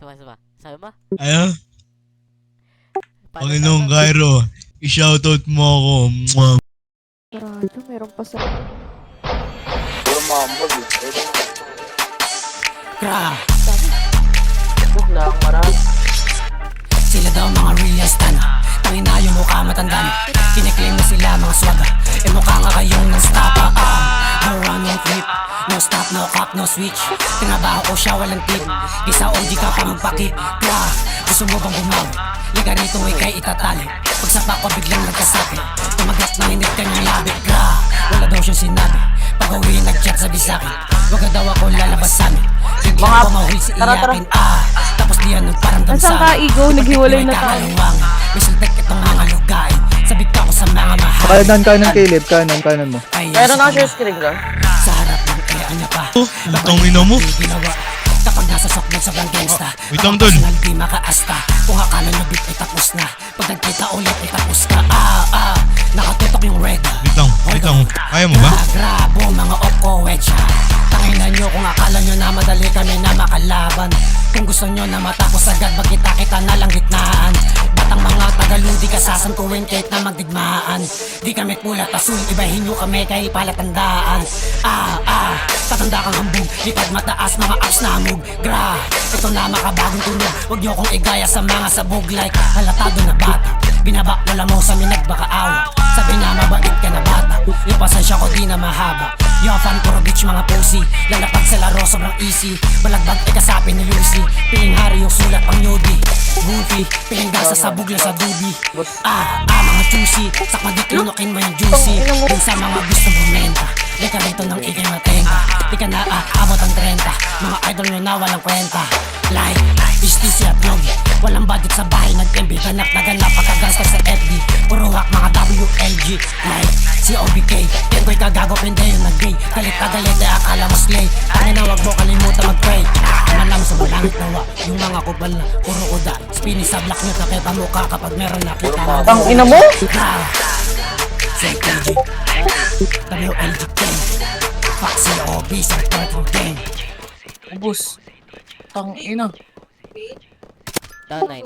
Sama. Sabi mo? Ano? Paano Panginoong sabi? Cairo, i-shoutout mo ako. Mwah. Radyo, meron pa sa... Gra, Huwag lang, marami. sila daw mga real stan. Tangin na yung mukha matandaan. Kiniklaim na sila mga swaga. Mukha nga kayong non-stop. No run, no flip. No stop, no cop, no switch. Tinabaho ko siya, walang tip. Isa OG ka pa magpakip. Gra, gusto mo bang bumawi? Liga rito, ikay itatali. Pagsapa ko biglang nagkasabi. Tumagat na init kanyang labi. Gra, wala daw siyang sinabi. Pag-uwi nag-chat sabi sa'kin, wag daw ako lalabas sa'min. Biglang ko mahuli si iyakin. Tapos diyan nagparamdam Nasaan ka, sa'min. Igo? Naghiwalay na tayo. May silbek itong mga lugain. Sabik ako sa mga mahal. Kanan Caleb, kanan mo. Meron na siya screen doon. Sa harap ng kaya niya pa. Putang ina mo. Ginawa. Kapag nasa sokbet sa gangsta. Wait lang, tol. Di makaasta. Kung akala nyo bit ay tapos na. Pag nagkita ulit ay tapos ka. Nakatutok yung red. Wait lang. Kaya mo ba? Grabo mga opko-wedge. Tanginan nyo kung akala nyo na madali kami na makalaban. Kung gusto nyo na matapos agad, magkita-kita na lang gitnaan. Batang mga Tagaludi kasasampuin kahit na magdigmaan. Di kami kulat asul, ibahin nyo kami kay palatandaan. Tatanda kang hambog, lipad mataas mga apps na hamog. Gra, ito na makabagong tunog. Huwag nyo kong igaya sa mga sabog like halatado na bata. Binaba wala mo sa minag baka awa. Sabi na mabait ka na bata. Yung pasensya ko di na mahaba. Yung fan puro bitch mga pussy. Lalapag sa laro sobrang easy. Balagbag ay kasapi ni Lucy. Piling hari yung sulat pang nyodi. Goofy, piling gasa sa bugla sa dubi. Mga juicy. Sakmadik lunukin mo yung juicy. Dun sa mga gusto bumenta. Di ka rito ng ikay matenga. Di ka na abot ang 30. Mga idol nyo na walang kwenta. Like, Istisi at Yogi. Walang budget sa bahay, nag-MB. Ganap na ganap pagkagasta sa FB. Puro hack mga WLG. Like, si OBK. Yan ko'y kagago, pende yung nag-gay. Galit na galit, ay akala mo slay. Tangin na wag mo kalimutan mag-pray. Malam sa malangit nawa. Yung mga kupal na puro uda. Spinny sa black nyo, nakita mukha kapag meron nakita mo. Tang ina mo? Say KG WLG Gang Foxy OB sa Purple Gang. Ubus. Tang ina. Down 9.